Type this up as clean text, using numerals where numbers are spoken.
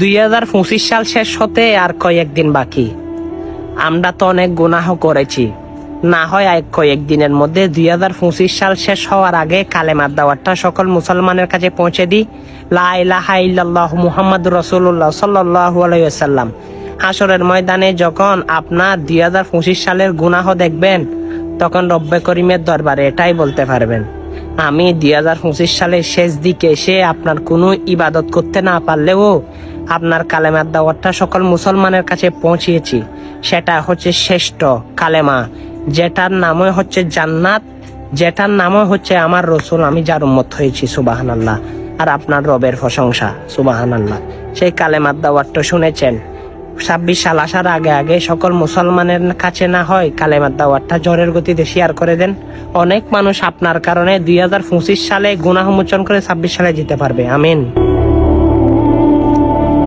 2025 সাল শেষ হতে আর কয়েকদিন বাকি। আমরা তো অনেক গুনাহ করেছি, না হয় আর কয়েকদিনের মধ্যে 2025 সাল শেষ হওয়ার আগে কালেমার দাওয়াতটা সকল মুসলমানের কাছে পৌঁছে দিই। লা ইলাহা ইল্লাল্লাহু মুহাম্মাদুর রাসূলুল্লাহ সাল্লাল্লাহু আলাইহি ওয়াসাল্লাম। হাসরের ময়দানে যখন আপনার 2025 সালের গুনাহ দেখবেন, তখন রব্বে করিমের দরবারে এটাই বলতে পারবেন, আমি 2025 সালের শেষ দিকে এসে আপনার কোনো ইবাদত করতে না পারলেও আপনার কালেমার দাওয়াতটা সকল মুসলমানের কাছে পৌঁছিয়েছি। সেটা হচ্ছে শ্রেষ্ঠ কালেমা, যেটার নামই হচ্ছে জান্নাত, যেটার নামই হচ্ছে আমার রসুল, আমি যার উম্মত হয়েছি। সুবহানাল্লাহ। আর আপনার রবের প্রশংসা। সুবহানাল্লাহ। সেই কালেমার দাওয়াতটা শুনেছেন। 26 সাল আসার আগে আগে সকল মুসলমানের কাছে না হয় কালেমার দাওয়াতটা ঝড়ের গতিতে শেয়ার করে দেন। অনেক মানুষ আপনার কারণে 2025 সালে গুনাহ মোচন করে 26 সালে যেতে পারবে। আমিন।